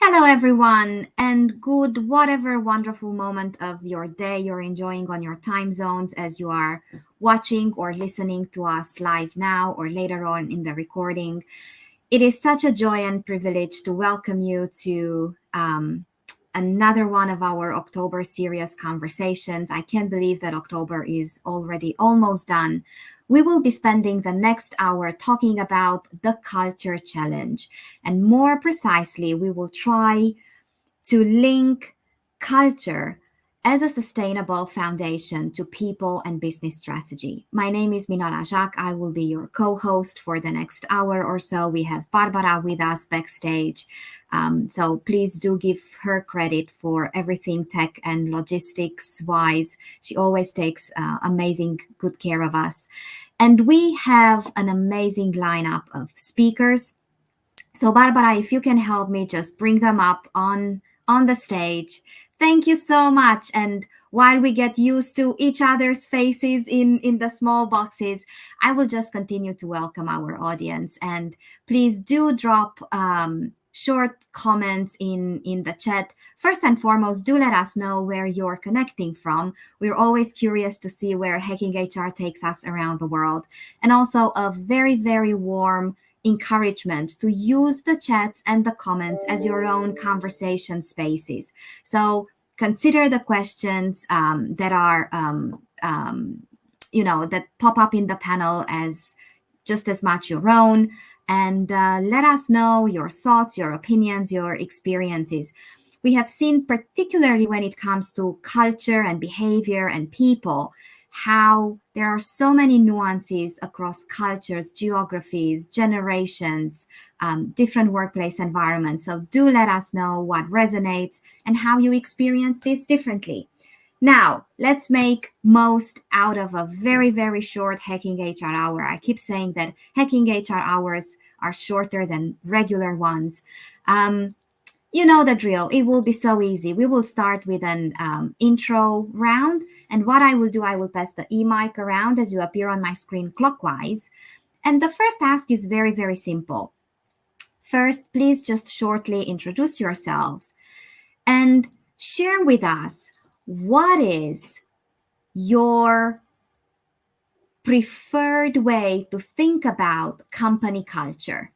Hello, everyone, and good whatever wonderful moment of your day you're enjoying on your time zones as you are watching or listening to us live now or later on in the recording. It is such a joy and privilege to welcome you to another one of our October serious conversations. I can't believe that October is already almost done. We will be spending the next hour talking about the Culture Challenge. And more precisely, we will try to link culture as a sustainable foundation to people and business strategy. My name is Minola Jacques. I will be your co-host for the next hour or so. We have Barbara with us backstage. So please do give her credit for everything tech and logistics wise. She always takes amazing good care of us. And we have an amazing lineup of speakers. So Barbara, if you can help me just bring them up on the stage. Thank you so much. And while we get used to each other's faces in the small boxes, I will just continue to welcome our audience. And please do drop short comments in the chat. First and foremost, do let us know where you're connecting from. We're always curious to see where Hacking HR takes us around the world. And also a very, very warm encouragement to use the chats and the comments as your own conversation spaces. So consider the questions that are, that pop up in the panel as just as much your own. And let us know your thoughts, your opinions, your experiences. We have seen, particularly when it comes to culture and behavior and people, how there are so many nuances across cultures, geographies, generations, different workplace environments. So do let us know what resonates and how you experience this differently. Now, let's make most out of a very, very short Hacking HR hour. I keep saying that Hacking HR hours are shorter than regular ones. You know the drill. It will be so easy. We will start with an intro round. And what I will do, I will pass the e-mic around as you appear on my screen clockwise. And the first ask is very, very simple. First, please just shortly introduce yourselves and share with us what is your preferred way to think about company culture?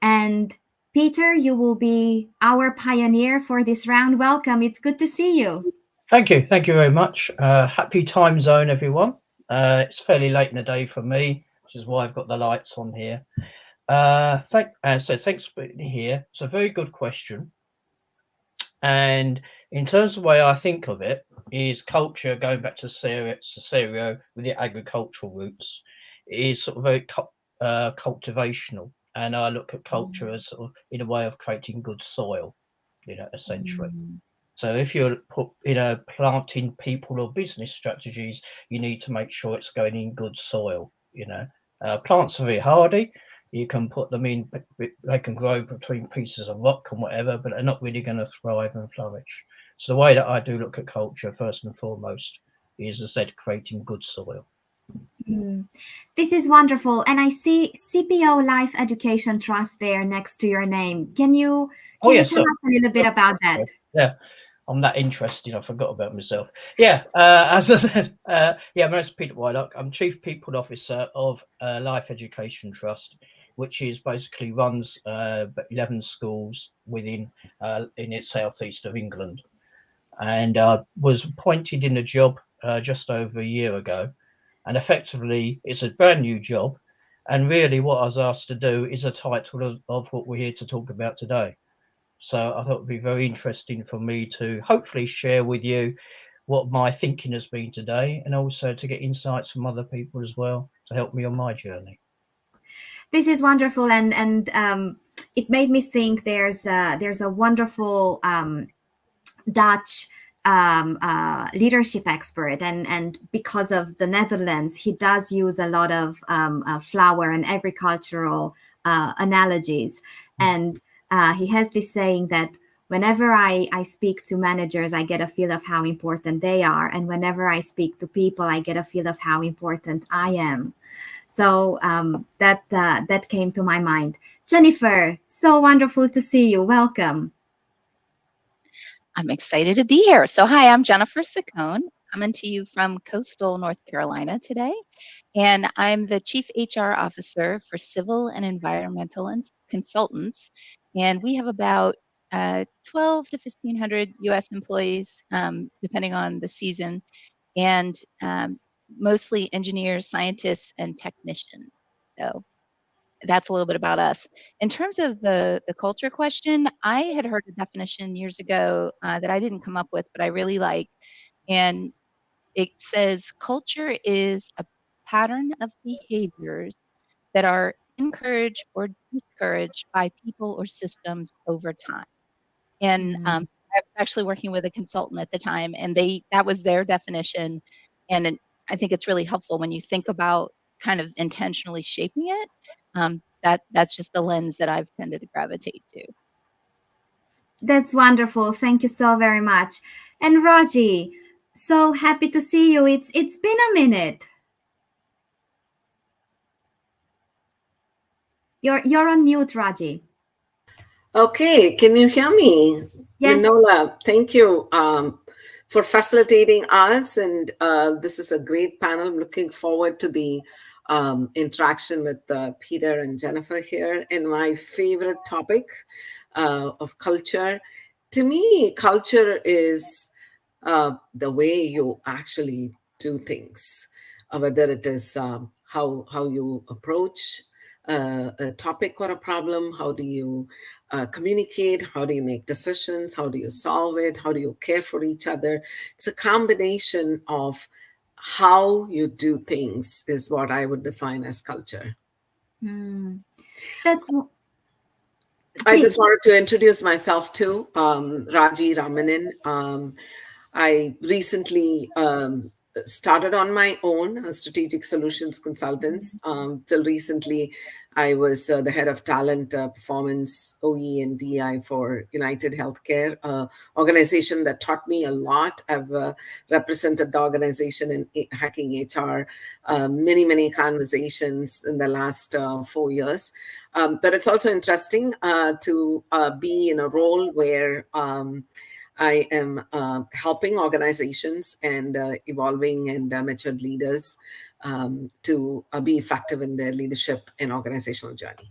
And Peter, you will be our pioneer for this round. Welcome. It's good to see you. Thank you. Thank you very much. Happy time zone, everyone. It's fairly late in the day for me, which is why I've got the lights on here. So thanks for being here. It's a very good question. And in terms of the way I think of it, is culture, going back to Cesario with the agricultural roots, is sort of very cultivational. And I look at culture as sort of in a way of creating good soil, essentially. Mm. So if you're planting people or business strategies, you need to make sure it's going in good soil. Plants are very hardy. You can put them in, they can grow between pieces of rock and whatever, but they're not really going to thrive and flourish. So the way that I do look at culture, first and foremost, is, as I said, creating good soil. This is wonderful. And I see CPO Life Education Trust there next to your name. Can you tell us a little bit about that? Yeah. I'm that interested. I forgot about myself. Yeah, as I said, my name's Peter Whitelock. I'm Chief People Officer of Life Education Trust, which is basically runs 11 schools within in its southeast of England. And I was appointed in the job just over a year ago. And effectively, it's a brand new job. And really what I was asked to do is a title of what we're here to talk about today. So I thought it would be very interesting for me to hopefully share with you what my thinking has been today, and also to get insights from other people as well to help me on my journey. This is wonderful, and it made me think there's a wonderful Dutch leadership expert, and because of the Netherlands, he does use a lot of flower and agricultural analogies, and he has this saying that whenever I speak to managers, I get a feel of how important they are, and whenever I speak to people, I get a feel of how important I am. So that came to my mind. Jennifer, so wonderful to see you. Welcome. I'm excited to be here. So hi, I'm Jennifer Saccone, coming to you from coastal North Carolina today. And I'm the Chief HR Officer for Civil and Environmental Consultants. And we have about 12 to 1,500 U.S. employees, depending on the season, and mostly engineers, scientists, and technicians. So that's a little bit about us. In terms of the culture question, I had heard a definition years ago that I didn't come up with, but I really like. And it says culture is a pattern of behaviors that are encouraged or discouraged by people or systems over time. And I was actually working with a consultant at the time, and that was their definition. And I think it's really helpful when you think about kind of intentionally shaping it. That's just the lens that I've tended to gravitate to. That's wonderful. Thank you so very much. And Raji, so happy to see you. It's been a minute. You're on mute, Raji. Okay, can you hear me? Yes. Minola, thank you for facilitating us. And this is a great panel. I'm looking forward to the interaction with Peter and Jennifer here. And my favorite topic of culture, to me, culture is the way you actually do things, whether it is how you approach a topic or a problem, how do you communicate, how do you make decisions, how do you solve it, how do you care for each other. It's a combination of how you do things is what I would define as culture. That's. I just wanted to introduce myself too, Raji Ramanan. I recently started on my own, strategic solutions consultants. Till recently, I was the head of talent performance, OE and DI for United Healthcare, organization that taught me a lot. I've represented the organization in Hacking HR, many conversations in the last 4 years. But it's also interesting to be in a role where I am helping organizations and evolving and matured leaders to be effective in their leadership and organizational journey.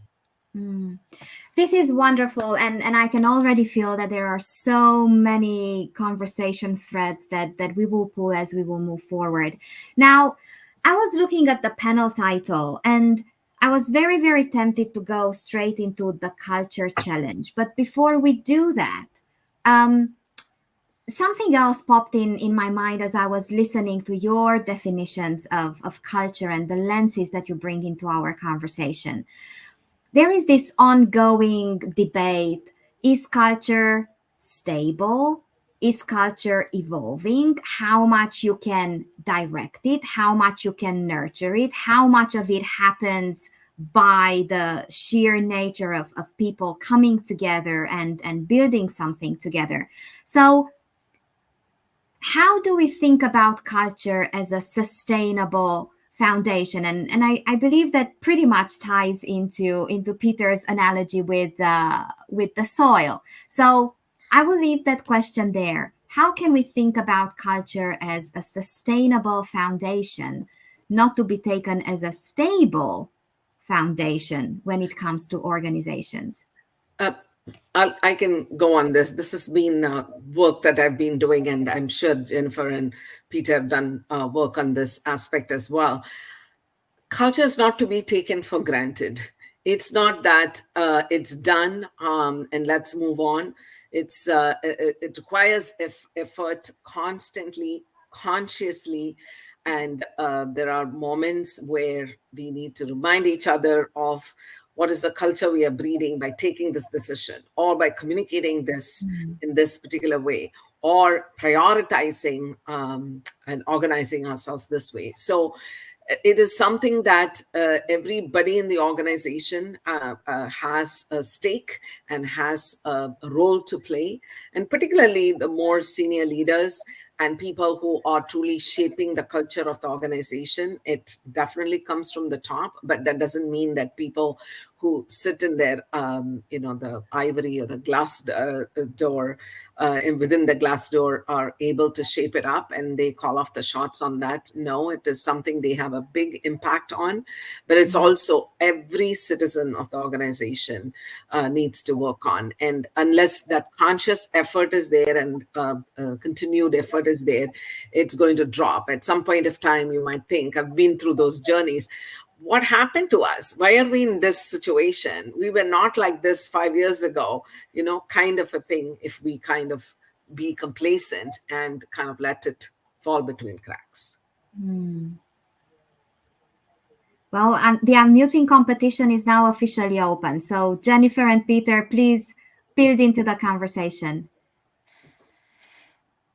This is wonderful, and I can already feel that there are so many conversation threads that we will pull as we will move forward. Now, I was looking at the panel title, and I was very, very tempted to go straight into the culture challenge. But before we do that, something else popped in my mind as I was listening to your definitions of culture and the lenses that you bring into our conversation. There is this ongoing debate. Is culture stable? Is culture evolving? How much you can direct it? How much you can nurture it? How much of it happens by the sheer nature of people coming together and building something together? So how do we think about culture as a sustainable foundation? And I believe that pretty much ties into Peter's analogy with the soil. So I will leave that question there. How can we think about culture as a sustainable foundation, not to be taken as a stable foundation when it comes to organizations? I can go on this. This has been work that I've been doing, and I'm sure Jennifer and Peter have done work on this aspect as well. Culture is not to be taken for granted. It's not that it's done and let's move on. It requires effort constantly, consciously, and there are moments where we need to remind each other of what is the culture we are breeding by taking this decision, or by communicating this in this particular way, or prioritizing and organizing ourselves this way. So it is something that everybody in the organization has a stake and has a role to play, and particularly the more senior leaders and people who are truly shaping the culture of the organization. It definitely comes from the top, but that doesn't mean that people who sit in their, the ivory or the glass door, and within the glass door are able to shape it up and they call off the shots on that. No, it is something they have a big impact on, but it's also every citizen of the organization needs to work on. And unless that conscious effort is there and continued effort is there, it's going to drop. At some point of time, you might think, I've been through those journeys. What happened to us? Why are we in this situation? We were not like this 5 years ago, kind of a thing, if we kind of be complacent and kind of let it fall between cracks. Well, and the unmuting competition is now officially open. So Jennifer and Peter, please build into the conversation.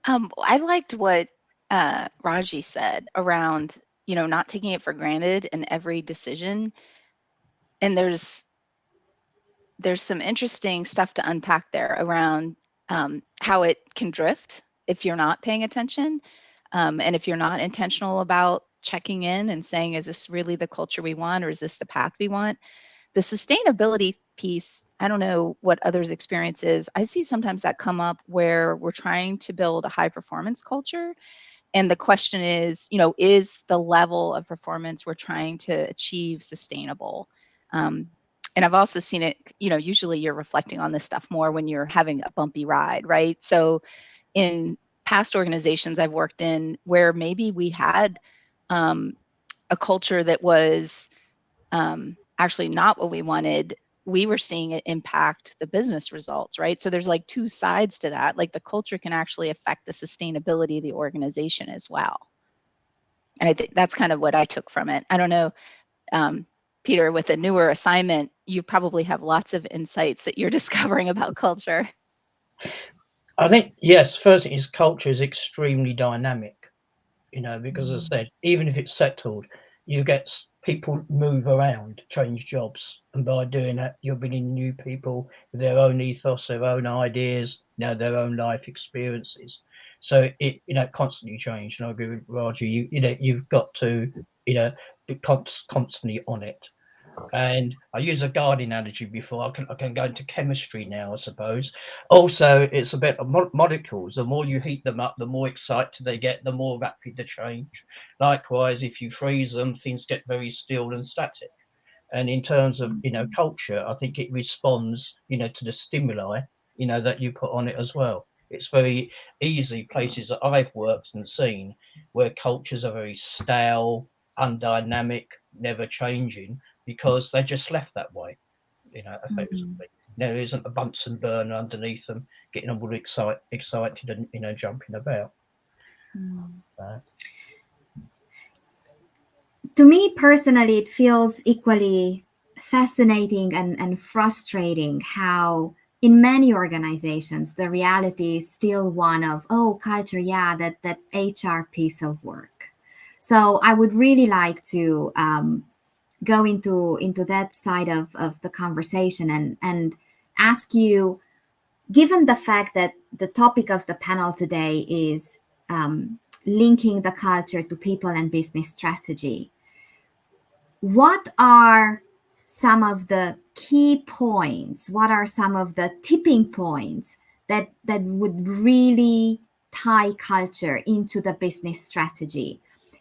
I liked what Raji said around, not taking it for granted in every decision. And there's some interesting stuff to unpack there around how it can drift if you're not paying attention, and if you're not intentional about checking in and saying, is this really the culture we want, or is this the path we want? The sustainability piece, I don't know what others' experience is. I see sometimes that come up where we're trying to build a high performance culture. And the question is, is the level of performance we're trying to achieve sustainable? And I've also seen it, usually you're reflecting on this stuff more when you're having a bumpy ride, right? So in past organizations I've worked in where maybe we had a culture that was actually not what we wanted, we were seeing it impact the business results, right? So there's like two sides to that. Like the culture can actually affect the sustainability of the organization as well. And I think that's kind of what I took from it. I don't know, Peter, with a newer assignment, you probably have lots of insights that you're discovering about culture. I think, yes, first thing is culture is extremely dynamic, because as I said, even if it's settled, you get people move around, change jobs. And by doing that, you're bringing new people with their own ethos, their own ideas, their own life experiences. So it, constantly change. And I agree with Raji, you've got to, be constantly on it. And I use a garden analogy before. I can go into chemistry now, I suppose. Also, it's about molecules. The more you heat them up, the more excited they get, the more rapid the change. Likewise, if you freeze them, things get very still and static. And in terms of, culture, I think it responds, to the stimuli, that you put on it as well. It's very easy places that I've worked and seen where cultures are very stale, undynamic, never changing, because they're just left that way, effectively. There isn't a Bunsen burner underneath them, getting them all excited and, jumping about. To me personally, it feels equally fascinating and frustrating how in many organizations, the reality is still one of, culture, yeah, that HR piece of work. So I would really like to go into that side of the conversation and ask you, given the fact that the topic of the panel today is linking the culture to people and business strategy, what are some of the key points? What are some of the tipping points that would really tie culture into the business strategy?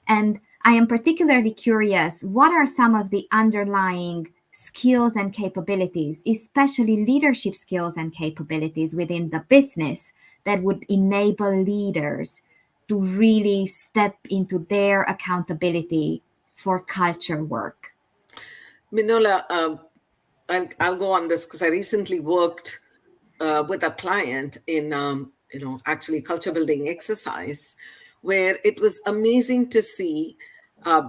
And I am particularly curious, what are some of the underlying skills and capabilities, especially leadership skills and capabilities within the business, that would enable leaders to really step into their accountability for culture work? Minola, I'll go on this because I recently worked with a client in, actually culture building exercise, where it was amazing to see.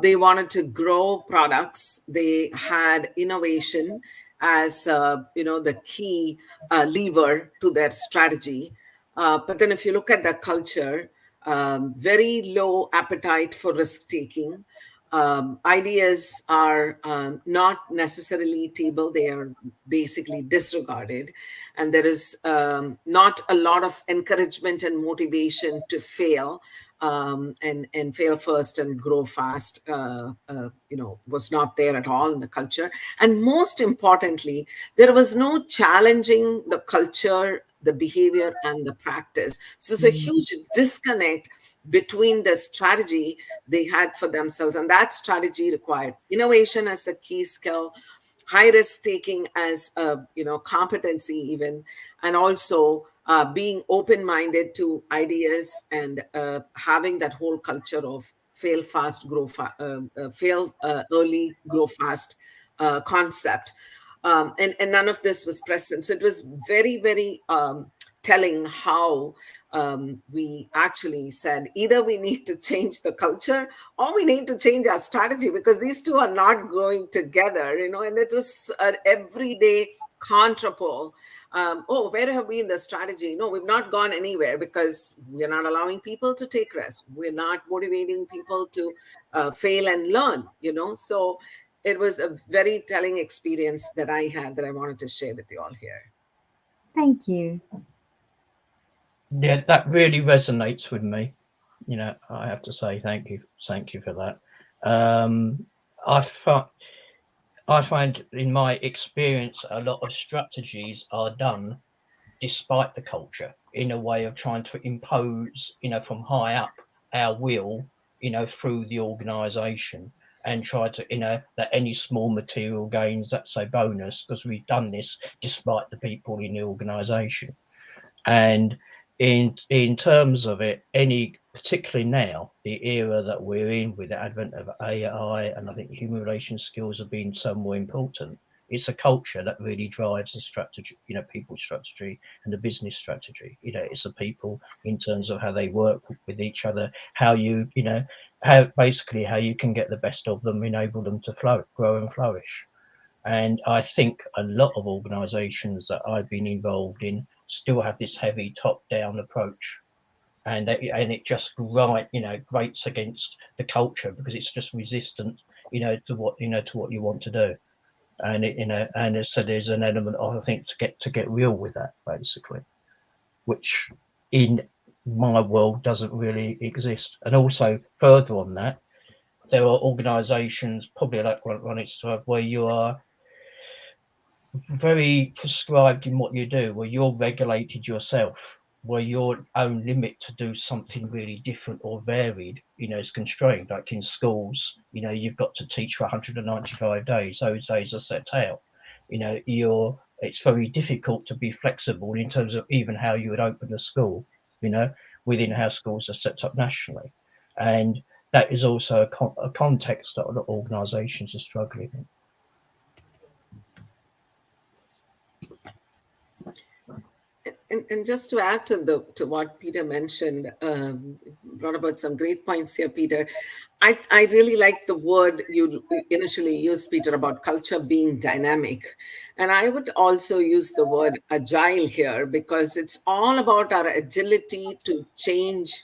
They wanted to grow products. They had innovation as, the key lever to their strategy. But then if you look at the culture, very low appetite for risk taking. Ideas are not necessarily tabled, they are basically disregarded. And there is not a lot of encouragement and motivation to fail, and fail first and grow fast, was not there at all in the culture. And most importantly, there was no challenging the culture, the behavior, and the practice. So it's a huge disconnect between the strategy they had for themselves, and that strategy required innovation as a key skill, high risk taking as a competency even, and also being open-minded to ideas, and having that whole culture of fail fast, grow fail early, grow fast concept. And none of this was present. So it was very, very telling how we actually said either we need to change the culture or we need to change our strategy, because these two are not going together, and it was an everyday contrapole. Where have we in the strategy? No, we've not gone anywhere because we're not allowing people to take risks. We're not motivating people to fail and learn, So it was a very telling experience that I had that I wanted to share with you all here. Thank you. Yeah, that really resonates with me. I have to say thank you for that. I find in my experience a lot of strategies are done despite the culture, in a way of trying to impose, from high up our will, through the organization, and try to, that any small material gains, that's a bonus, because we've done this despite the people in the organization. And in terms of it, particularly now, the era that we're in with the advent of AI, and I think human relations skills have been so more important. It's a culture that really drives the strategy, people's strategy and the business strategy. It's the people in terms of how they work with each other, how you can get the best of them, enable them to grow and flourish. And I think a lot of organizations that I've been involved in still have this heavy top-down approach, and it just grates against the culture, because it's just resistant, to what you want to do. And and so there's an element of, I think, to get real with that, basically, which in my world doesn't really exist. And also further on that, there are organisations, probably like Ronnie's, where you are very prescribed in what you do, where you're regulated yourself, where your own limit to do something really different or varied, is constrained. Like in schools, you've got to teach for 195 days. Those days are set out. It's very difficult to be flexible in terms of even how you would open a school, within how schools are set up nationally. And that is also a context that other organisations are struggling in. And just to add to what Peter mentioned, brought about some great points here, Peter. I really like the word you initially used, Peter, about culture being dynamic. And I would also use the word agile here, because it's all about our agility to change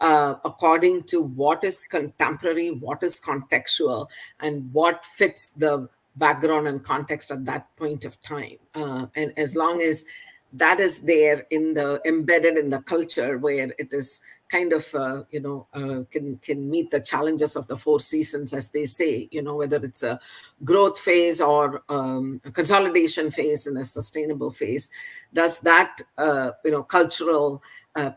according to what is contemporary, what is contextual, and what fits the background and context at that point of time. And as long as that is there embedded in the culture, where it is kind of can meet the challenges of the 4 seasons, as they say, whether it's a growth phase or a consolidation phase and a sustainable phase. Does that cultural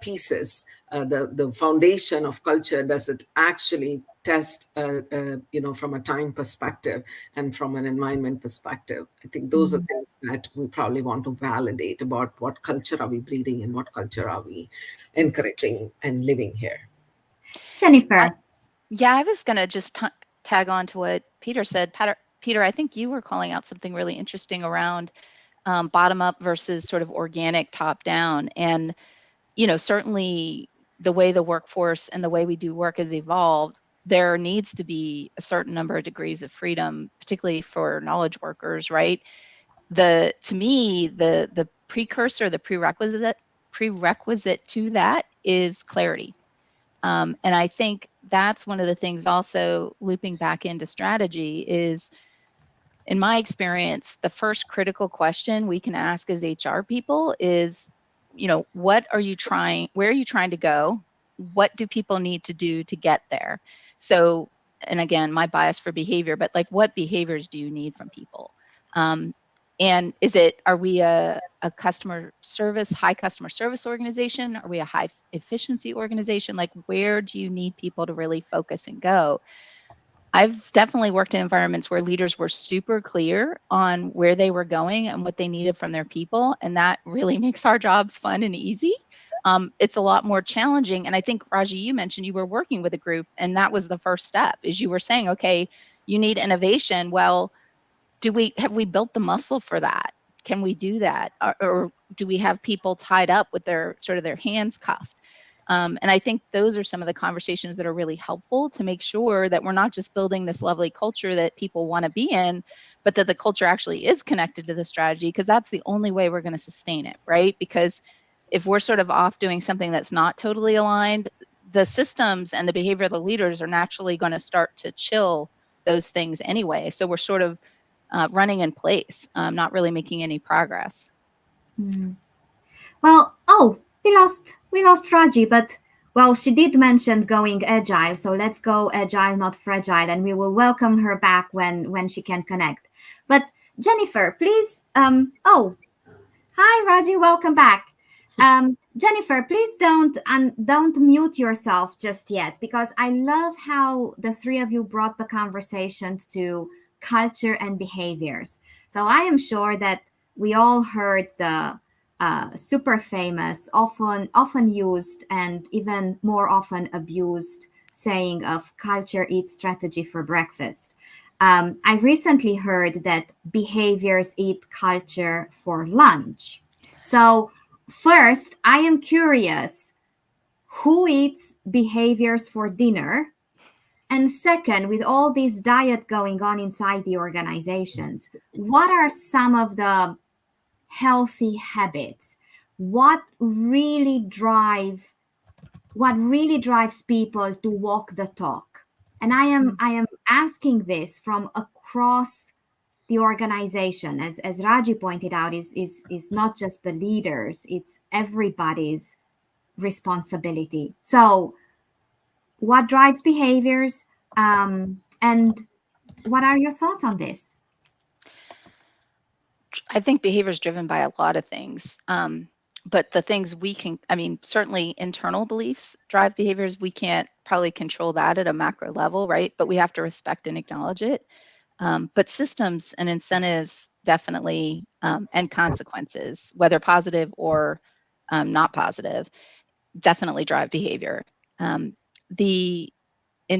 pieces, the foundation of culture, does it actually test from a time perspective and from an environment perspective? I think those are things that we probably want to validate about what culture are we breeding and what culture are we encouraging and living here. Jennifer. I was going to just tag on to what Peter said. Peter, I think you were calling out something really interesting around bottom up versus sort of organic top down. And, certainly the way the workforce and the way we do work has evolved, there needs to be a certain number of degrees of freedom, particularly for knowledge workers, right? To me, the precursor, the prerequisite to that is clarity. And I think that's one of the things also looping back into strategy is, in my experience, the first critical question we can ask as HR people is, where are you trying to go? What do people need to do to get there? So, and again, my bias for behavior, but like, what behaviors do you need from people? And are we a high customer service organization? Are we a high efficiency organization? Like, where do you need people to really focus and go? I've definitely worked in environments where leaders were super clear on where they were going and what they needed from their people. And that really makes our jobs fun and easy. It's a lot more challenging. And I think, Raji, you mentioned you were working with a group, and that was the first step, is you were saying, okay, you need innovation. Well, have we built the muscle for that? Can we do that? Or do we have people tied up with their hands cuffed? And I think those are some of the conversations that are really helpful to make sure that we're not just building this lovely culture that people want to be in, but that the culture actually is connected to the strategy, because that's the only way we're going to sustain it, right? Because if we're sort of off doing something that's not totally aligned, the systems and the behavior of the leaders are naturally going to start to chill those things anyway. So we're sort of running in place, not really making any progress. Well, we lost Raji, but she did mention going agile. So let's go agile, not fragile, and we will welcome her back when she can connect. But Jennifer, please. Hi, Raji, welcome back. Jennifer, please don't mute yourself just yet, because I love how the three of you brought the conversation to culture and behaviors. So I am sure that we all heard the super famous, often used and even more often abused saying of culture eats strategy for breakfast. I recently heard that behaviors eat culture for lunch. So first, I am curious, who eats behaviors for dinner? And second, with all this diet going on inside the organizations, what are some of the healthy habits? What really drives people to walk the talk? And I am asking this from across the organization, as Raji pointed out, is not just the leaders, it's everybody's responsibility. So what drives behaviors? And what are your thoughts on this? I think behavior is driven by a lot of things. But the things certainly internal beliefs drive behaviors. We can't probably control that at a macro level, right? But we have to respect and acknowledge it. But systems and incentives definitely, and consequences, whether positive or not positive, definitely drive behavior. In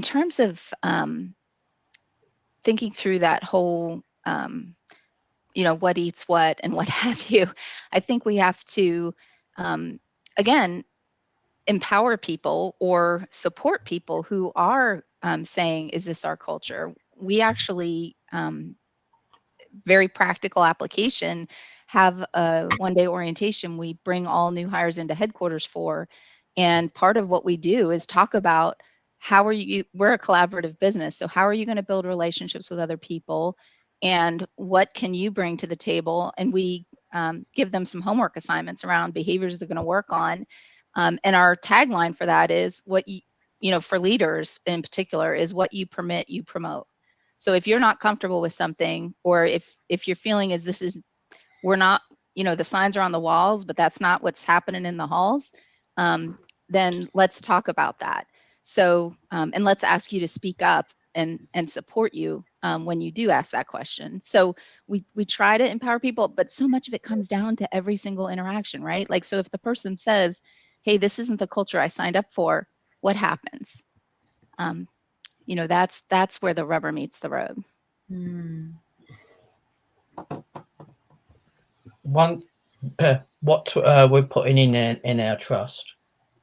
terms of thinking through that whole, what eats what and what have you, I think we have to, again, empower people or support people who are saying, is this our culture? We actually, very practical application, have a one-day orientation we bring all new hires into headquarters for. And part of what we do is talk about we're a collaborative business. So how are you going to build relationships with other people? And what can you bring to the table? And we give them some homework assignments around behaviors they're going to work on. And our tagline for that is for leaders in particular, is what you permit, you promote. So if you're not comfortable with something, or if your feeling is we're not, the signs are on the walls, but that's not what's happening in the halls, then let's talk about that. So, and let's ask you to speak up and support you when you do ask that question. So we try to empower people, but so much of it comes down to every single interaction, right? Like, so if the person says, hey, this isn't the culture I signed up for, what happens? That's where the rubber meets the road. What we're putting in our trust,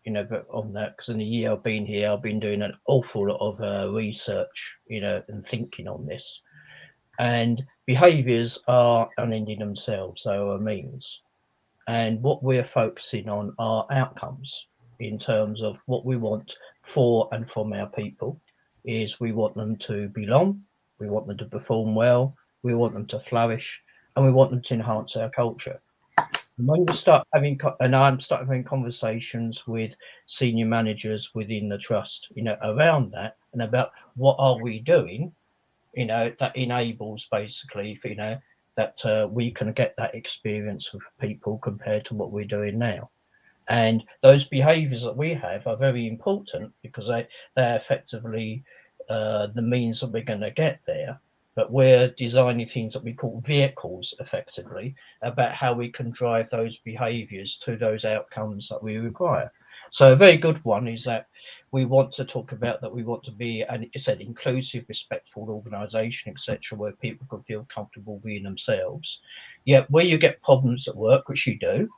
but on that, because in the year I've been here, I've been doing an awful lot of research, and thinking on this. And behaviours are unending themselves, they are a means. And what we're focusing on are outcomes in terms of what we want for and from our people. Is we want them to belong, we want them to perform well, we want them to flourish, and we want them to enhance our culture. And when we start having, and I'm starting having conversations with senior managers within the trust, around that, and about what are we doing, that enables basically, that we can get that experience with people compared to what we're doing now. And those behaviours that we have are very important because they're effectively the means that we're going to get there. But we're designing things that we call vehicles, effectively, about how we can drive those behaviours to those outcomes that we require. So a very good one is that we want to talk about that we want to be an inclusive, respectful organisation, etc., where people can feel comfortable being themselves. Yet where you get problems at work, which you do,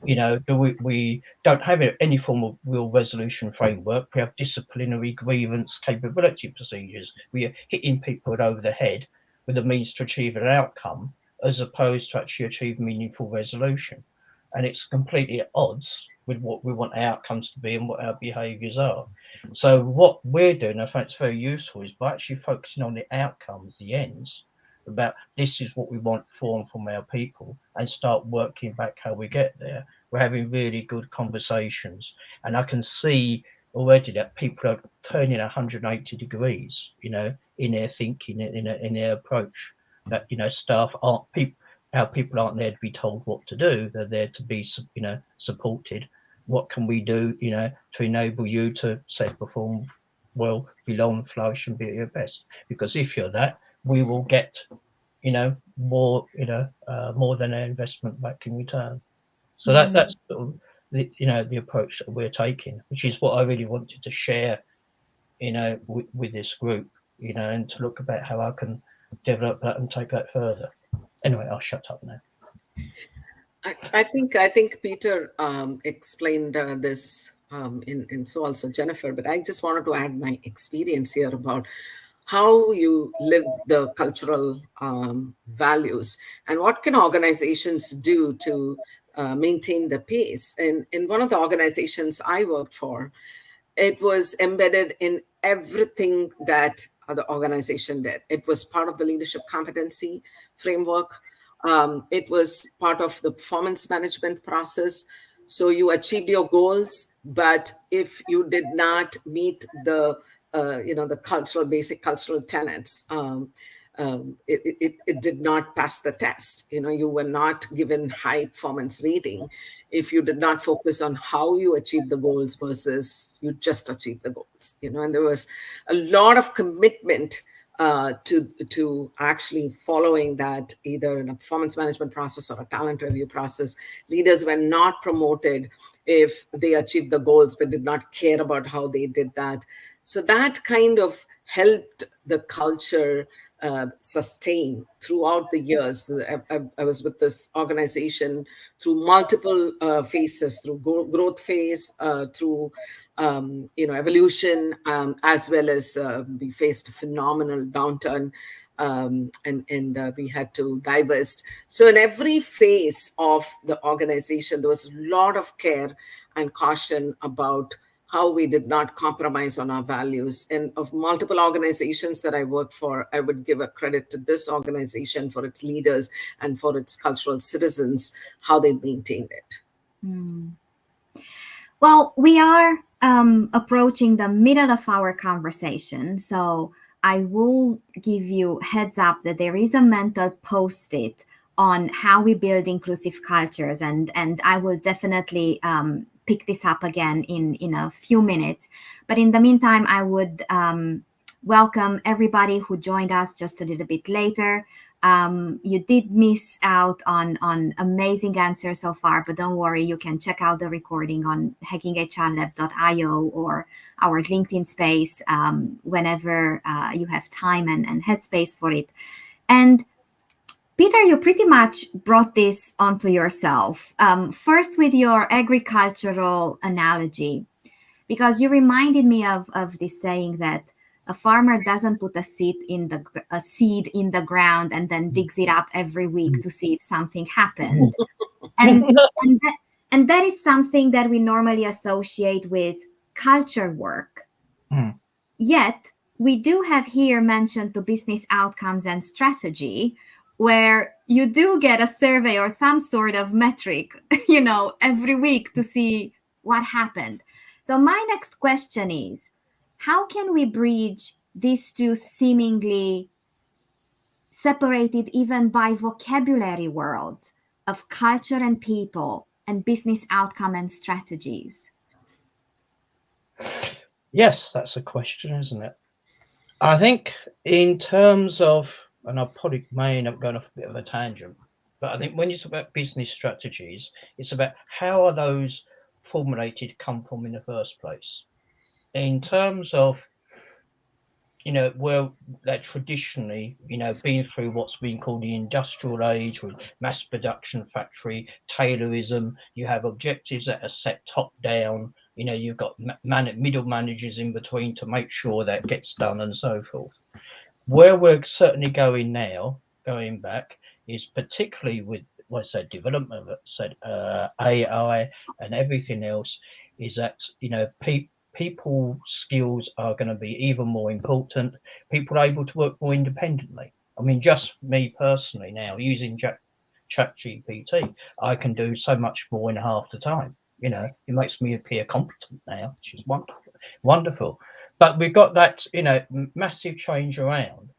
we don't have any form of real resolution framework. We have disciplinary grievance capability procedures. We are hitting people over the head with a means to achieve an outcome, as opposed to actually achieve meaningful resolution. And it's completely at odds with what we want our outcomes to be and what our behaviours are. So what we're doing, I think it's very useful, is by actually focusing on the outcomes, the ends, about this is what we want for and from our people, and start working back how we get there. We're having really good conversations, and I can see already that people are turning 180 degrees, in their thinking, in their approach. That staff aren't people. Our people aren't there to be told what to do. They're there to be, supported. What can we do, to enable you to say perform well, belong, flourish, and be at your best? Because if you're that, we will get, more, more than our investment back in return. So that's sort of the approach that we're taking, which is what I really wanted to share, with this group, and to look about how I can develop that and take that further. Anyway, I'll shut up now. I think Peter explained this, and so also Jennifer, but I just wanted to add my experience here about how you live the cultural values and what can organizations do to maintain the pace. And in one of the organizations I worked for, it was embedded in everything that the organization did. It was part of the leadership competency framework. It was part of the performance management process. So you achieved your goals, but if you did not meet the the basic cultural tenets. It did not pass the test. You were not given high performance rating if you did not focus on how you achieve the goals versus you just achieve the goals. And there was a lot of commitment to actually following that, either in a performance management process or a talent review process. Leaders were not promoted if they achieved the goals but did not care about how they did that. So that kind of helped the culture sustain throughout the years. I was with this organization through multiple phases, through growth phase, through evolution, as well as we faced a phenomenal downturn, and we had to divest. So in every phase of the organization, there was a lot of care and caution about how we did not compromise on our values. And of multiple organizations that I worked for, I would give a credit to this organization for its leaders and for its cultural citizens, how they maintained it. Well, we are approaching the middle of our conversation, so I will give you heads up that there is a mental post-it on how we build inclusive cultures, and I will definitely pick this up again in a few minutes. But in the meantime, I would welcome everybody who joined us just a little bit later. You did miss out on amazing answers so far, but don't worry, you can check out the recording on hackinghrlab.io or our LinkedIn space whenever you have time and headspace for it. And Peter, you pretty much brought this onto yourself, first with your agricultural analogy, because you reminded me of this saying that a farmer doesn't put a seed in the ground and then digs it up every week to see if something happened. And that is something that we normally associate with culture work. Yet, we do have here mentioned to business outcomes and strategy, where you do get a survey or some sort of metric, every week to see what happened. So my next question is, how can we bridge these two seemingly separated even by vocabulary worlds of culture and people and business outcome and strategies? Yes, that's a question, isn't it? I think in terms of, and I probably may end up going off a bit of a tangent, but I think when you talk about business strategies, it's about how are those formulated, come from in the first place. In terms of, that traditionally, been through what's been called the industrial age with mass production factory, Taylorism, you have objectives that are set top down, you've got middle managers in between to make sure that gets done and so forth. Where we're certainly going back, is particularly with what I said, development of AI and everything else, is that people skills are going to be even more important. People are able to work more independently. I mean, just me personally now using ChatGPT, I can do so much more in half the time. It makes me appear competent now, which is wonderful. But we've got that, massive change around,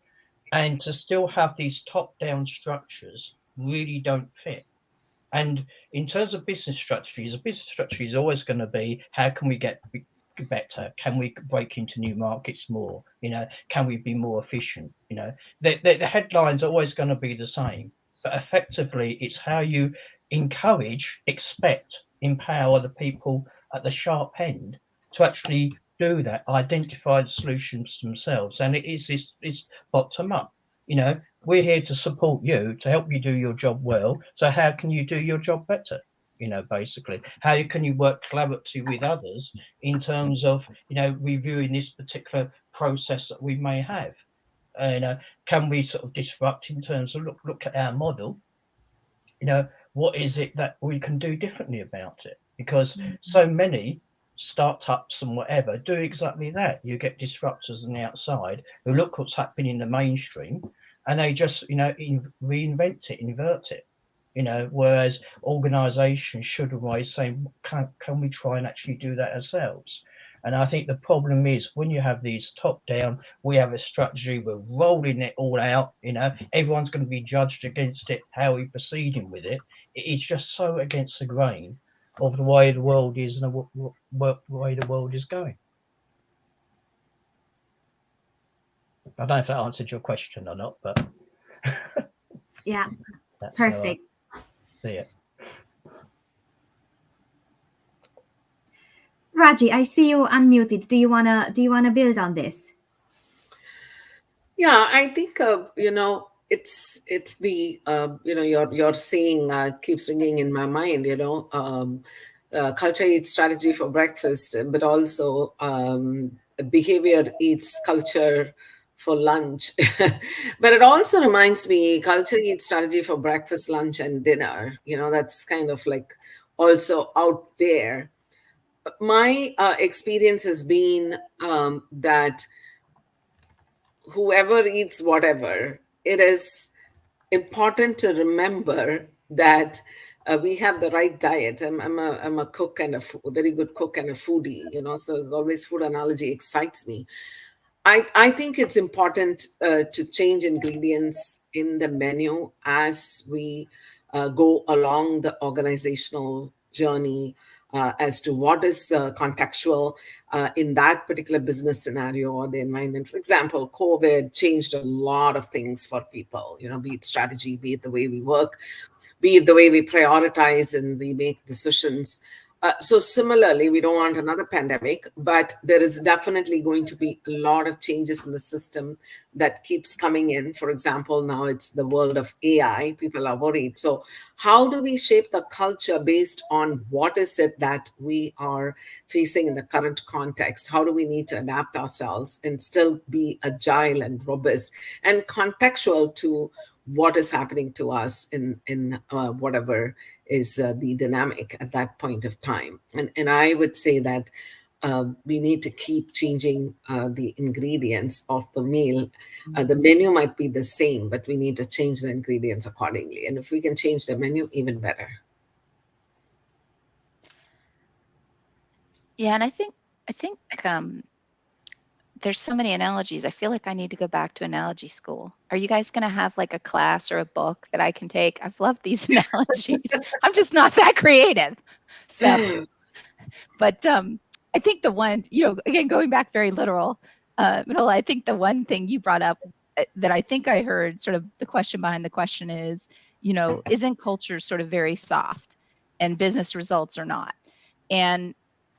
and to still have these top-down structures really don't fit. And in terms of business strategies, a business strategy is always going to be, how can we get better? Can we break into new markets more? Can we be more efficient? The headlines are always going to be the same, but effectively it's how you encourage, expect, empower the people at the sharp end to actually do that, identify the solutions themselves. And it's bottom up. We're here to support you, to help you do your job well. So how can you do your job better? Basically, how can you work collaboratively with others in terms of, reviewing this particular process that we may have? Can we sort of disrupt in terms of look at our model? What is it that we can do differently about it? Because so many startups and whatever do exactly that. You get disruptors on the outside who look what's happening in the mainstream, and they just, reinvent it, invert it. Whereas organizations should always say, can we try and actually do that ourselves? And I think the problem is when you have these top down, we have a strategy, we're rolling it all out, everyone's going to be judged against it, how we're proceeding with it. It's just so against the grain of the way the world is and the way the world is going. I don't know if that answered your question or not, but yeah, that's perfect. How I see it. Raji, I see you unmuted. Do you wanna build on this? Yeah, I think it's the your saying keeps ringing in my mind. Culture eats strategy for breakfast, but also behavior eats culture for lunch. But it also reminds me, culture eats strategy for breakfast, lunch, and dinner. That's kind of like also out there. My experience has been that whoever eats whatever, it is important to remember that we have the right diet. I'm a cook and a very good cook and a foodie, so it's always food analogy excites me. I think it's important to change ingredients in the menu as we go along the organizational journey as to what is contextual in that particular business scenario or the environment. For example, COVID changed a lot of things for people, be it strategy, be it the way we work, be it the way we prioritize and we make decisions. So similarly, we don't want another pandemic, but there is definitely going to be a lot of changes in the system that keeps coming in. For example, now it's the world of AI. People are worried. So how do we shape the culture based on what is it that we are facing in the current context? How do we need to adapt ourselves and still be agile and robust and contextual to what is happening to us in whatever is the dynamic at that point of time. And I would say that we need to keep changing the ingredients of the meal. The menu might be the same, but we need to change the ingredients accordingly. And if we can change the menu, even better. Yeah, and I think there's so many analogies. I feel like I need to go back to analogy school. Are you guys going to have like a class or a book that I can take? I've loved these analogies. I'm just not that creative. So, but I think the one, again, going back very literal, Manola, I think the one thing you brought up that I think I heard sort of the question behind the question is, isn't culture sort of very soft and business results are not? And,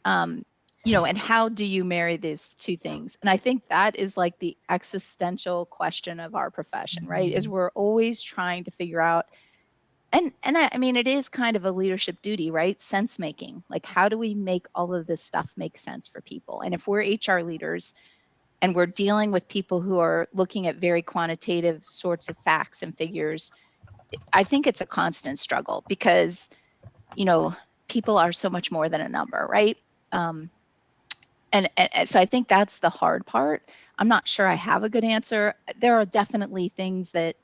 and how do you marry these two things? And I think that is like the existential question of our profession, right? Is we're always trying to figure out, and I mean, it is kind of a leadership duty, right? Sense making, like how do we make all of this stuff make sense for people? And if we're HR leaders and we're dealing with people who are looking at very quantitative sorts of facts and figures, I think it's a constant struggle because, people are so much more than a number, right? And so I think that's the hard part. I'm not sure I have a good answer. There are definitely things that,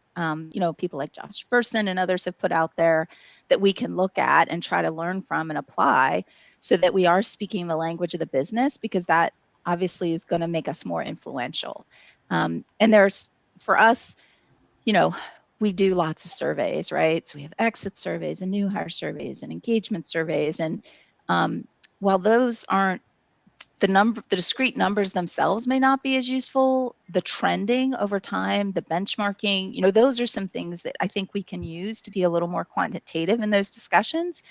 people like Josh Bersin and others have put out there that we can look at and try to learn from and apply so that we are speaking the language of the business, because that obviously is going to make us more influential. And there's, for us, we do lots of surveys, right? So we have exit surveys and new hire surveys and engagement surveys. And while those aren't, the discrete numbers themselves may not be as useful, the trending over time, the benchmarking, those are some things that I think we can use to be a little more quantitative in those discussions.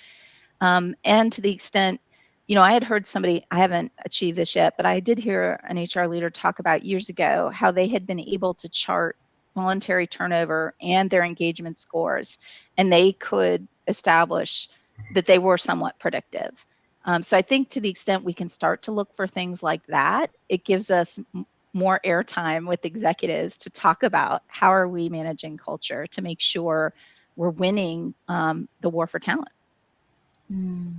And to the extent, I had heard somebody, I haven't achieved this yet, but I did hear an HR leader talk about years ago how they had been able to chart voluntary turnover and their engagement scores, and they could establish that they were somewhat predictive. So I think to the extent we can start to look for things like that, it gives us more airtime with executives to talk about how are we managing culture to make sure we're winning the war for talent. Mm.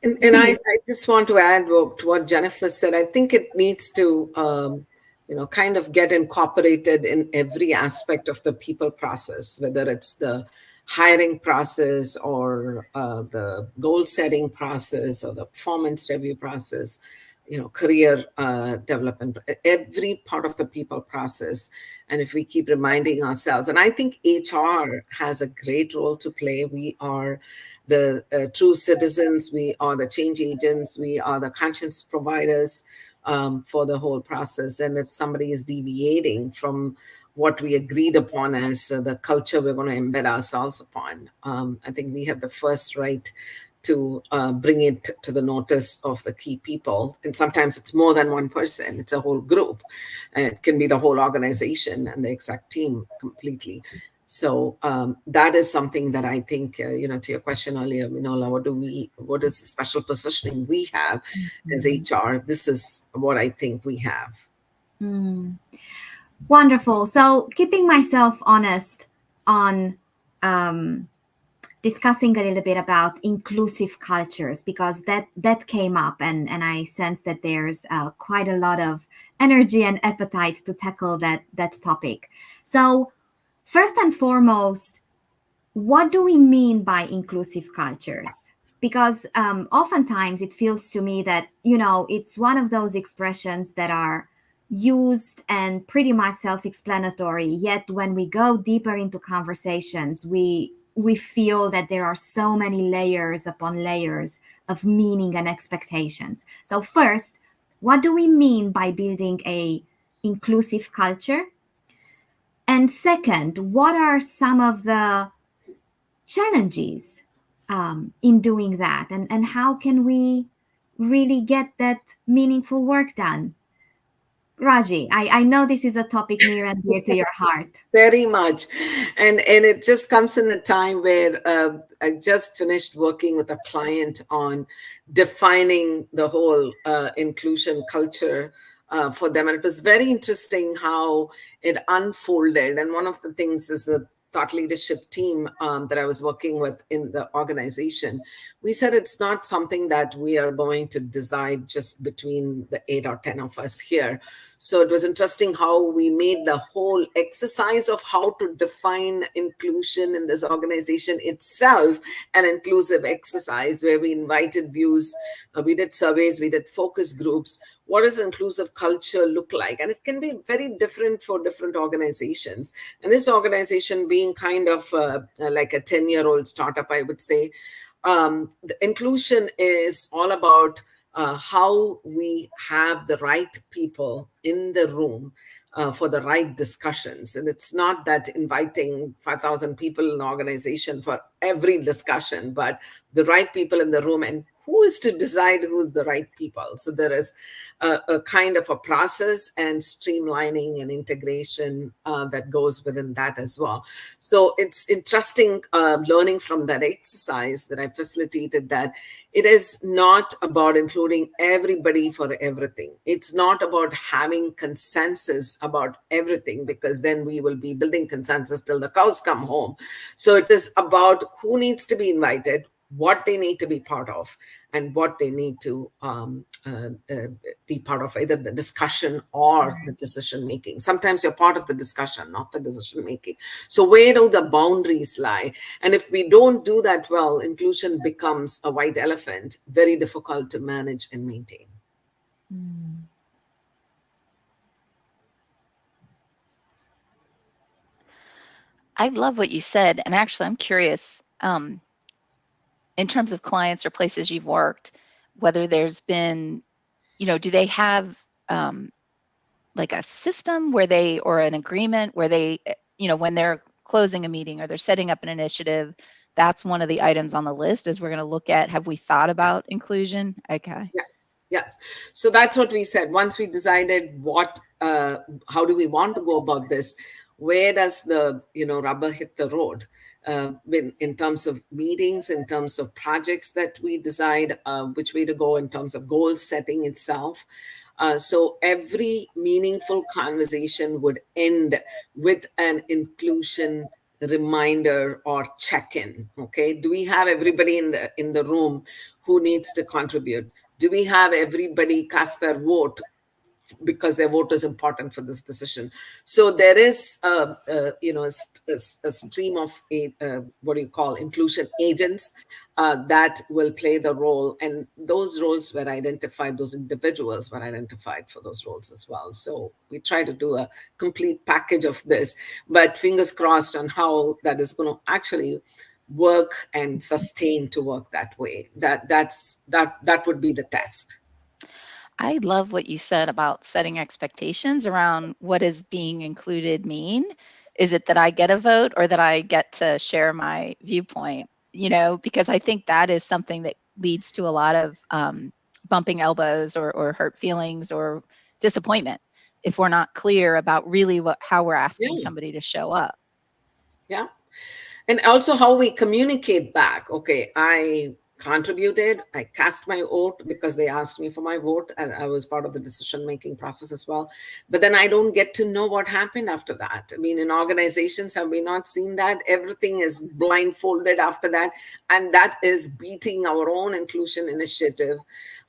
And I just want to add to what Jennifer said. I think it needs to kind of get incorporated in every aspect of the people process, whether it's the hiring process or the goal setting process or the performance review process, career development, every part of the people process. And if we keep reminding ourselves, and I think HR has a great role to play. We are the true citizens. We are the change agents. We are the conscience providers for the whole process. And if somebody is deviating from what we agreed upon as the culture we're going to embed ourselves upon, I think we have the first right to bring it to the notice of the key people. And sometimes it's more than one person, it's a whole group. And it can be the whole organization and the exact team completely. So that is something that I think, to your question earlier, Minola, what is the special positioning we have as HR? This is what I think we have. Wonderful. So keeping myself honest on discussing a little bit about inclusive cultures, because that came up, and I sense that there's quite a lot of energy and appetite to tackle that topic. So first and foremost, what do we mean by inclusive cultures? Because oftentimes it feels to me that, it's one of those expressions that are used and pretty much self-explanatory, yet when we go deeper into conversations, we feel that there are so many layers upon layers of meaning and expectations. So first, what do we mean by building a inclusive culture? And second, what are some of the challenges in doing that? And how can we really get that meaningful work done? Raji, I know this is a topic near and dear to your heart. Very much. And it just comes in a time where I just finished working with a client on defining the whole inclusion culture for them. And it was very interesting how it unfolded. And one of the things is the thought leadership team that I was working with in the organization, we said it's not something that we are going to decide just between the 8 or 10 of us here. So it was interesting how we made the whole exercise of how to define inclusion in this organization itself an inclusive exercise, where we invited views, we did surveys, we did focus groups. What does inclusive culture look like? And it can be very different for different organizations. And this organization being kind of like a 10-year-old startup, I would say, the inclusion is all about how we have the right people in the room for the right discussions. And it's not that inviting 5,000 people in an organization for every discussion, but the right people in the room, and who is to decide who's the right people. So there is a kind of a process and streamlining and integration that goes within that as well. So it's interesting learning from that exercise that I facilitated, that it is not about including everybody for everything. It's not about having consensus about everything, because then we will be building consensus till the cows come home. So it is about who needs to be invited, what they need to be part of, and what they need to be part of, either the discussion or the decision making. Sometimes you're part of the discussion, not the decision making. So where do the boundaries lie? And if we don't do that well, inclusion becomes a white elephant, very difficult to manage and maintain. I love what you said. And actually, I'm curious, in terms of clients or places you've worked, whether there's been, do they have like a system where they, or an agreement where they, when they're closing a meeting or they're setting up an initiative, that's one of the items on the list is we're going to look at, have we thought about inclusion? Okay. Yes. So that's what we said. Once we decided how do we want to go about this, where does the rubber hit the road? In terms of meetings, in terms of projects that we decide which way to go, in terms of goal setting itself. So every meaningful conversation would end with an inclusion reminder or check-in. Okay, do we have everybody in the room who needs to contribute? Do we have everybody cast their vote because their vote is important for this decision. So there is a stream of what do you call inclusion agents that will play the role, and those roles were identified, those individuals were identified for those roles as well. So we try to do a complete package of this, but fingers crossed on how that is going to actually work and sustain to work that way. That would be the test. I love what you said about setting expectations around what does being included mean. Is it that I get a vote or that I get to share my viewpoint? Because I think that is something that leads to a lot of bumping elbows or hurt feelings or disappointment if we're not clear about really how we're asking somebody to show up. Yeah. And also how we communicate back. Okay, I contributed, I cast my vote because they asked me for my vote, and I was part of the decision-making process as well. But then I don't get to know what happened after that. I mean, in organizations, have we not seen that? Everything is blindfolded after that. And that is beating our own inclusion initiative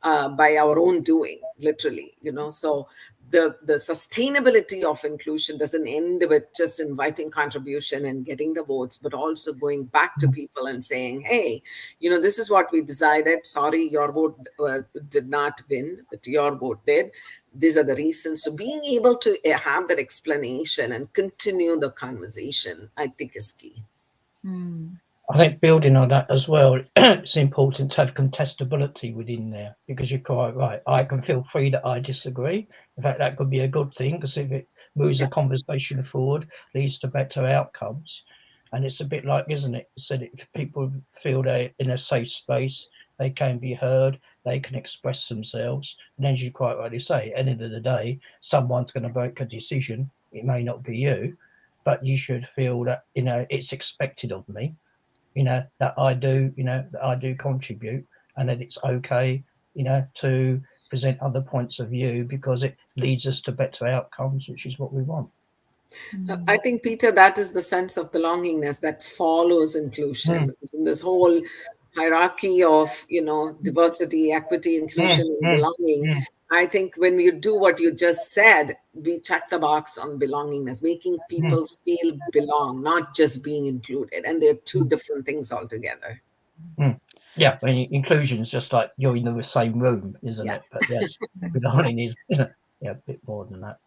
by our own doing, literally, so the sustainability of inclusion doesn't end with just inviting contribution and getting the votes, but also going back to people and saying, hey, this is what we decided. Sorry, your vote did not win, but your vote did. These are the reasons. So being able to have that explanation and continue the conversation, I think, is key. I think building on that as well, it's important to have contestability within there, because you're quite right. I can feel free that I disagree. In fact, that could be a good thing, because if it moves the conversation forward, leads to better outcomes. And it's a bit like, isn't it? Said if people feel they're in a safe space, they can be heard, they can express themselves. And as you quite rightly say, at the end of the day, someone's going to make a decision. It may not be you, but you should feel that, it's expected of me. That I do contribute, and that it's okay, to present other points of view, because it leads us to better outcomes, which is what we want. I think, Peter, that is the sense of belongingness that follows inclusion. Because in this whole hierarchy of, diversity, equity, inclusion, and belonging, I think when you do what you just said, we check the box on belongingness, making people feel belong, not just being included. And they're two different things altogether. Yeah, I mean, inclusion is just like you're in the same room, isn't it? But yes, belonging is a bit more than that.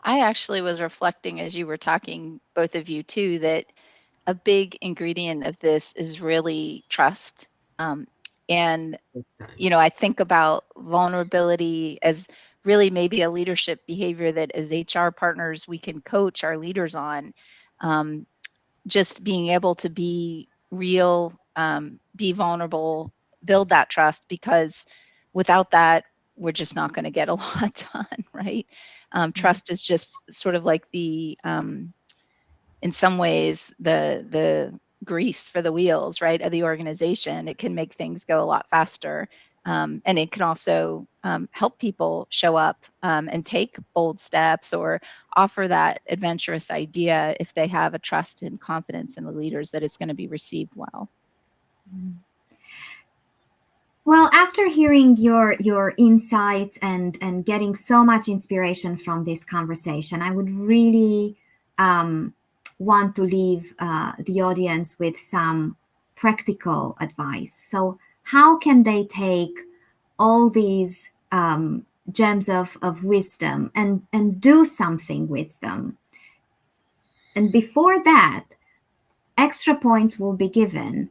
I actually was reflecting as you were talking, both of you too, that a big ingredient of this is really trust. And, I think about vulnerability as really maybe a leadership behavior that as HR partners, we can coach our leaders on. Just being able to be real, be vulnerable, build that trust, because without that, we're just not going to get a lot done, right? Trust is just sort of like the, in some ways, the grease for the wheels, right, of the organization. It can make things go a lot faster. And it can also help people show up and take bold steps or offer that adventurous idea if they have a trust and confidence in the leaders that it's going to be received well. Well, after hearing your insights and getting so much inspiration from this conversation, I would really want to leave the audience with some practical advice. So how can they take all these gems of wisdom and do something with them? And before that, extra points will be given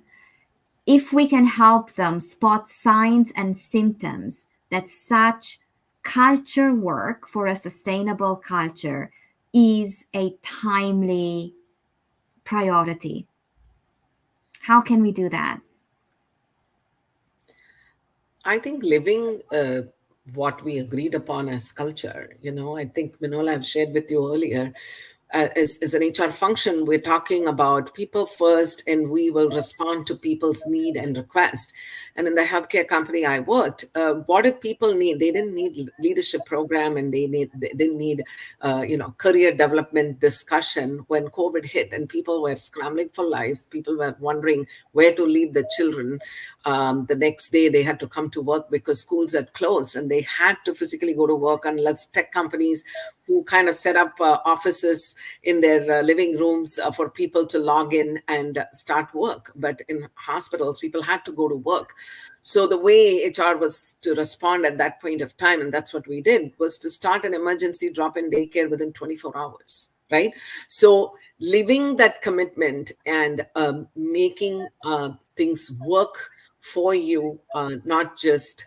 if we can help them spot signs and symptoms that such culture work for a sustainable culture is a timely priority. How can we do that? I think living what we agreed upon as culture, I think, Minola, I've shared with you earlier, as an HR function, we're talking about people first, and we will respond to people's need and request. And in the healthcare company I worked, what did people need? They didn't need leadership program, and they didn't need career development discussion. When COVID hit and people were scrambling for lives, people were wondering where to leave the children. The next day they had to come to work because schools had closed, and they had to physically go to work, unless tech companies who kind of set up offices in their living rooms for people to log in and start work. But in hospitals, people had to go to work. So the way HR was to respond at that point of time, and that's what we did, was to start an emergency drop-in daycare within 24 hours, right? So living that commitment and making things work for you, not just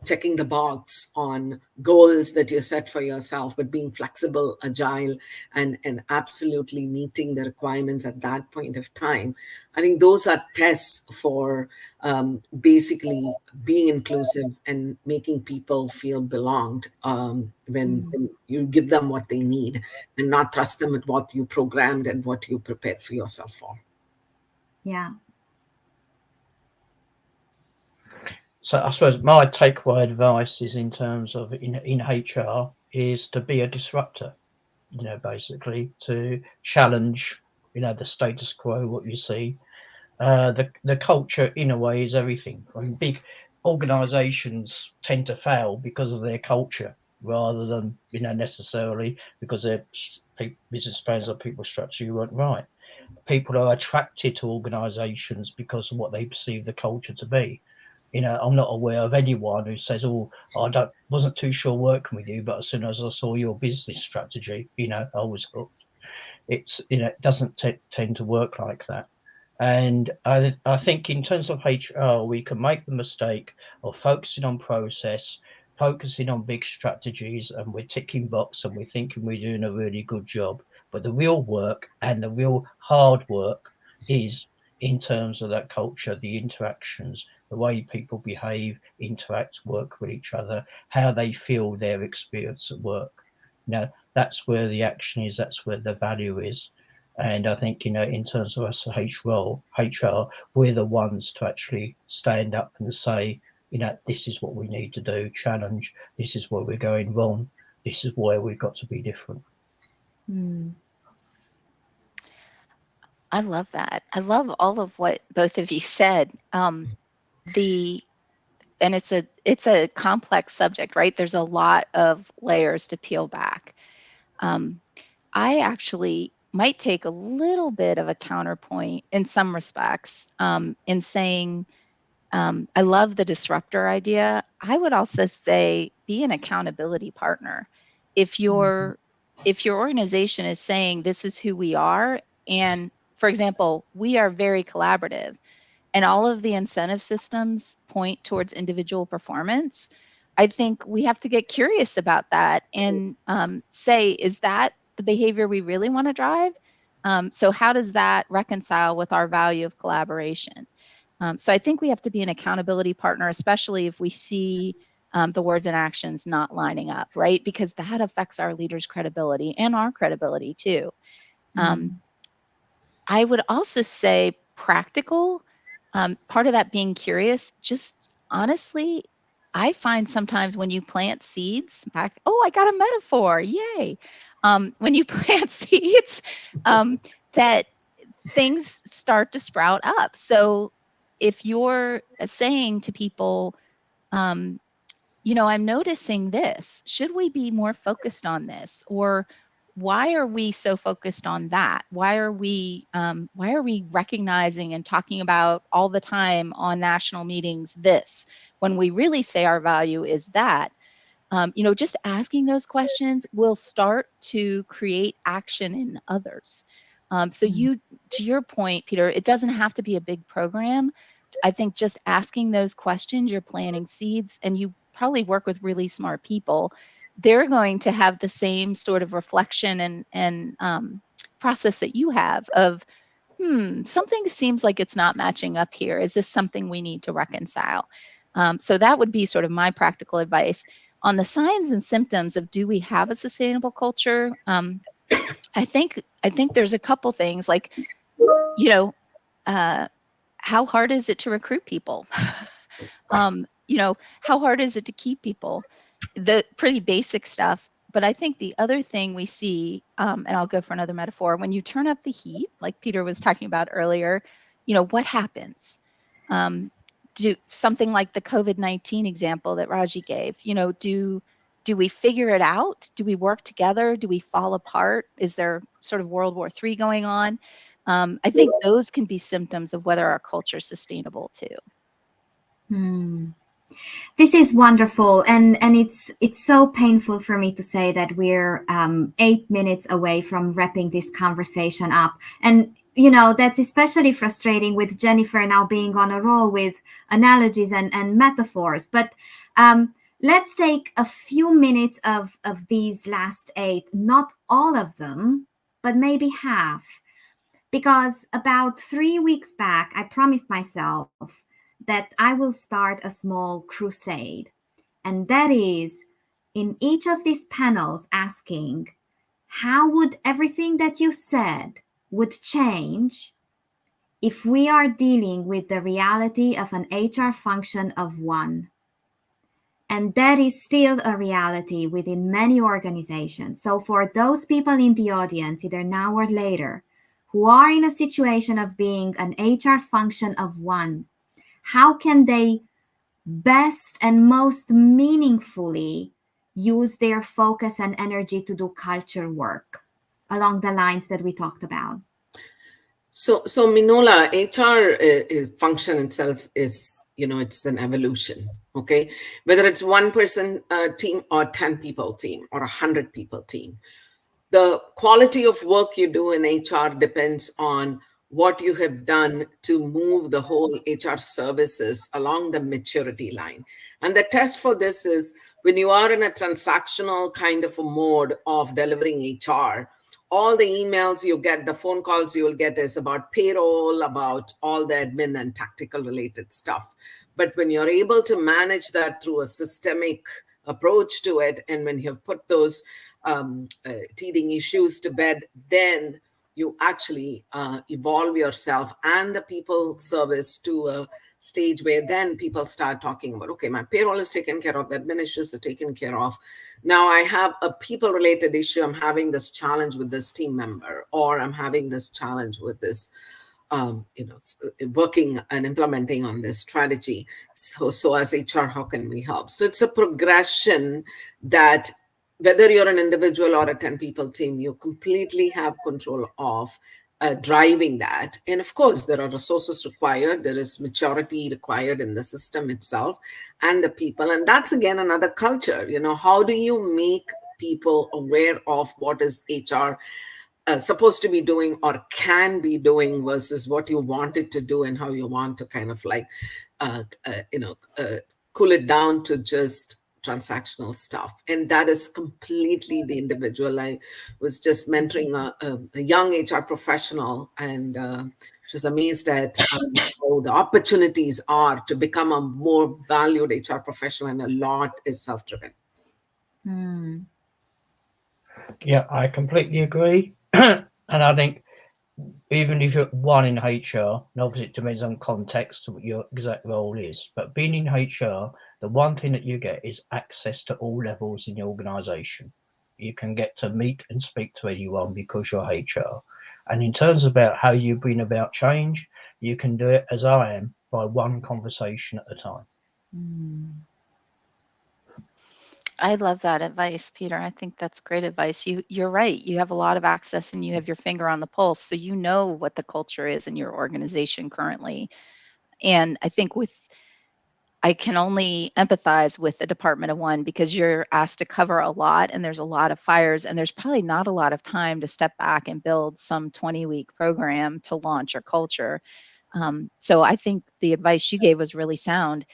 checking the box on goals that you set for yourself, but being flexible, agile, and absolutely meeting the requirements at that point of time. I think those are tests for basically being inclusive and making people feel belonged when you give them what they need, and not trust them with what you programmed and what you prepared for yourself for. Yeah. So I suppose my takeaway advice is, in terms of in HR, is to be a disruptor, basically to challenge, the status quo, what you see. The culture, in a way, is everything. I mean, big organizations tend to fail because of their culture, rather than, necessarily because their business plans or people structure weren't right. People are attracted to organizations because of what they perceive the culture to be. I'm not aware of anyone who says, "Oh, I wasn't too sure working with you, but as soon as I saw your business strategy, I was hooked." It doesn't tend to work like that. And I think in terms of HR, we can make the mistake of focusing on process, focusing on big strategies, and we're ticking box and we're thinking we're doing a really good job. But the real work and the real hard work is in terms of that culture, the interactions, the way people behave, interact, work with each other, how they feel their experience at work. That's where the action is, that's where the value is. And I think, in terms of us HR, we're the ones to actually stand up and say, this is what we need to do, challenge, this is where we're going wrong, this is where we've got to be different. I love that. I love all of what both of you said. And it's a complex subject, right? There's a lot of layers to peel back. I actually might take a little bit of a counterpoint in some respects, in saying, I love the disruptor idea. I would also say be an accountability partner. If your organization is saying this is who we are, and for example, we are very collaborative, and all of the incentive systems point towards individual performance, I think we have to get curious about that and say, is that the behavior we really want to drive? So how does that reconcile with our value of collaboration? So I think we have to be an accountability partner, especially if we see the words and actions not lining up, right? Because that affects our leaders' credibility and our credibility too. I would also say practical. Part of that being curious, just honestly, I find sometimes when you plant seeds I got a metaphor, yay. When you plant seeds, that things start to sprout up. So if you're saying to people, I'm noticing this, should we be more focused on this? Or why are we so focused on that? Why are we recognizing and talking about all the time on national meetings this, when we really say our value is that? Just asking those questions will start to create action in others. To your point, Peter, it doesn't have to be a big program. I think just asking those questions, you're planting seeds, and you probably work with really smart people. They're going to have the same sort of reflection and process that you have of, something seems like it's not matching up here. Is this something we need to reconcile? So that would be sort of my practical advice. On the signs and symptoms of, do we have a sustainable culture? I think there's a couple things like, how hard is it to recruit people? How hard is it to keep people? The pretty basic stuff. But I think the other thing we see, and I'll go for another metaphor, when you turn up the heat, like Peter was talking about earlier, what happens? Do something like the COVID-19 example that Raji gave, do we figure it out? Do we work together? Do we fall apart? Is there sort of World War III going on? I think those can be symptoms of whether our culture is sustainable too. This is wonderful, and it's so painful for me to say that we're 8 minutes away from wrapping this conversation up. And that's especially frustrating with Jennifer now being on a roll with analogies and metaphors. But let's take a few minutes of these last 8, not all of them, but maybe half. Because about 3 weeks back, I promised myself that I will start a small crusade. And that is in each of these panels asking, how would everything that you said would change if we are dealing with the reality of an HR function of one? And that is still a reality within many organizations. So for those people in the audience, either now or later, who are in a situation of being an HR function of one, how can they best and most meaningfully use their focus and energy to do culture work along the lines that we talked about? So Minola, HR function itself is, it's an evolution, okay? Whether it's one person team or 10 people team or 100 people team. The quality of work you do in HR depends on what you have done to move the whole HR services along the maturity line. And the test for this is when you are in a transactional kind of a mode of delivering HR, all the emails you get, the phone calls you will get is about payroll, about all the admin and tactical related stuff. But when you're able to manage that through a systemic approach to it, and when you have put those teething issues to bed, then you actually evolve yourself and the people service to a stage where then people start talking about, okay, my payroll is taken care of, the admin issues are taken care of. Now I have a people related issue. I'm having this challenge with this team member, or I'm having this challenge with this, working and implementing on this strategy. So as HR, how can we help? So it's a progression that whether you're an individual or a 10 people team, you completely have control of driving that. And of course, there are resources required. There is maturity required in the system itself and the people. And that's, again, another culture. How do you make people aware of what is HR supposed to be doing or can be doing versus what you want it to do, and how you want to kind of like, cool it down to just transactional stuff. And that is completely the individual. I was just mentoring a young HR professional, and she was amazed at how the opportunities are to become a more valued HR professional, and a lot is self-driven. Yeah, I completely agree. And I think even if you're one in HR, and obviously it depends on context what your exact role is, but being in HR, the one thing that you get is access to all levels in the organization. You can get to meet and speak to anyone because you're HR. And in terms about how you bring about change, you can do it as I am, by one conversation at a time. I love that advice, Peter. I think that's great advice. You're right. You have a lot of access and you have your finger on the pulse. So you know what the culture is in your organization currently. And I think I can only empathize with the Department of One, because you're asked to cover a lot and there's a lot of fires, and there's probably not a lot of time to step back and build some 20-week program to launch your culture. So I think the advice you gave was really sound.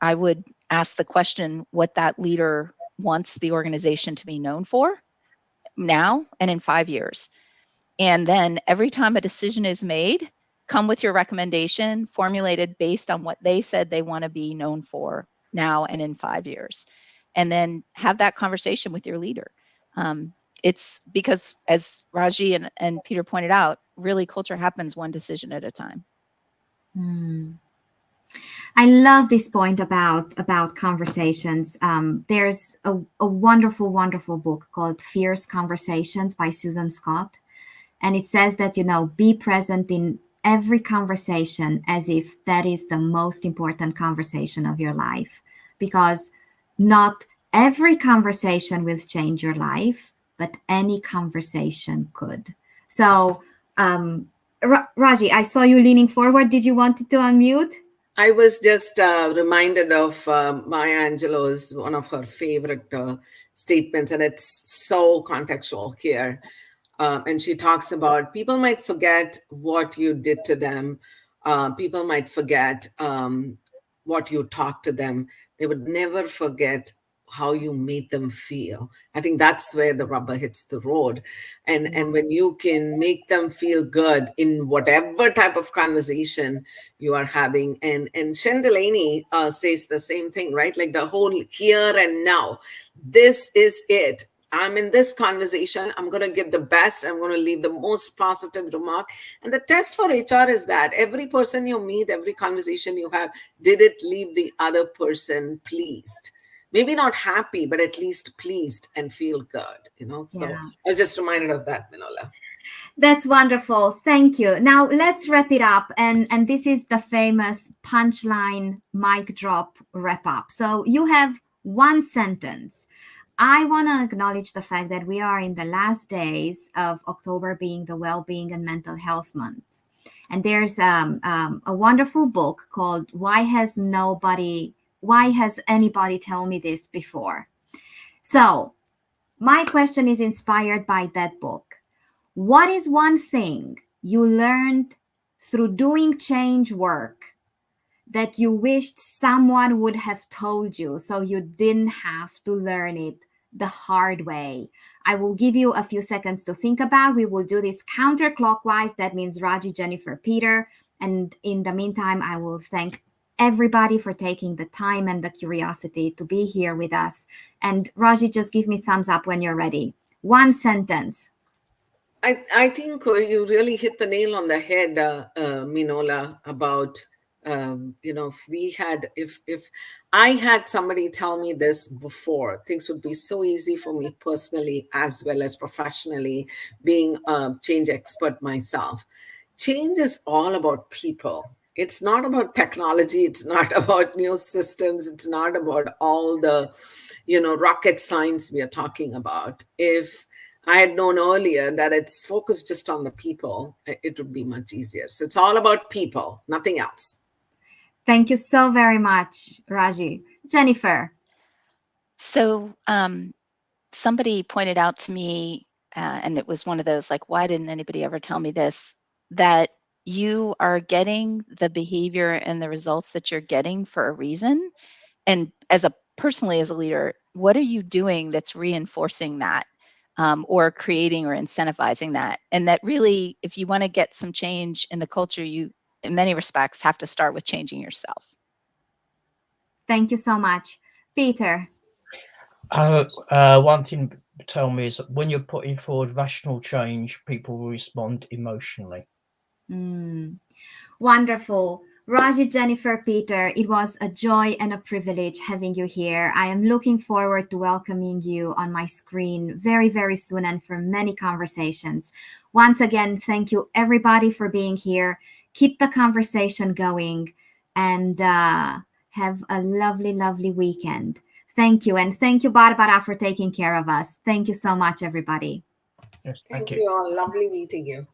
I would ask the question what that leader wants the organization to be known for now and in 5 years. And then every time a decision is made, come with your recommendation formulated based on what they said they want to be known for now and in 5 years. And then have that conversation with your leader. it's because, as Raji and Peter pointed out, really culture happens one decision at a time. I love this point about conversations. There's a wonderful, wonderful book called Fierce Conversations by Susan Scott. And it says that, be present in every conversation as if that is the most important conversation of your life, because not every conversation will change your life, but any conversation could. So, Raji, I saw you leaning forward. Did you want to unmute? I was just reminded of Maya Angelou's, one of her favorite statements, and it's so contextual here. And she talks about people might forget what you did to them. People might forget what you talked to them. They would never forget how you made them feel. I think that's where the rubber hits the road. And when you can make them feel good in whatever type of conversation you are having. And Shen Delaney says the same thing, right? Like the whole here and now. This is it. I'm in this conversation. I'm going to give the best. I'm going to leave the most positive remark. And the test for HR is that every person you meet, every conversation you have, did it leave the other person pleased? Maybe not happy, but at least pleased and feel good, So Yeah. I was just reminded of that, Minola. That's wonderful. Thank you. Now let's wrap it up. And this is the famous punchline mic drop wrap up. So you have one sentence. I want to acknowledge the fact that we are in the last days of October being the Wellbeing and Mental Health Month. And there's a wonderful book called Why Has Anybody Told Me This Before? So my question is inspired by that book. What is one thing you learned through doing change work that you wished someone would have told you so you didn't have to learn it the hard way? I will give you a few seconds to think about. We will do this counterclockwise. That means Raji, Jennifer, Peter. And in the meantime, I will thank everybody for taking the time and the curiosity to be here with us. And Raji, just give me thumbs up when you're ready. One sentence. I think you really hit the nail on the head, Minola, about if I had somebody tell me this before, things would be so easy for me personally as well as professionally, being a change expert myself. Change is all about people. It's not about technology. It's not about new systems. It's not about all the, rocket science we are talking about. If I had known earlier that it's focused just on the people, it would be much easier. So it's all about people, nothing else. Thank you so very much, Raji. Jennifer. So somebody pointed out to me, and it was one of those like, why didn't anybody ever tell me this? That you are getting the behavior and the results that you're getting for a reason. And personally as a leader, what are you doing that's reinforcing that? Or creating or incentivizing that? And that really, if you want to get some change in the culture, you, in many respects, have to start with changing yourself. Thank you so much. Peter. One thing to tell me is that when you're putting forward rational change, people will respond emotionally. Wonderful. Raji, Jennifer, Peter, it was a joy and a privilege having you here. I am looking forward to welcoming you on my screen very, very soon and for many conversations. Once again, thank you everybody for being here. Keep the conversation going and have a lovely, lovely weekend. Thank you. And thank you, Barbara, for taking care of us. Thank you so much, everybody. Yes, thank you all. Lovely meeting you.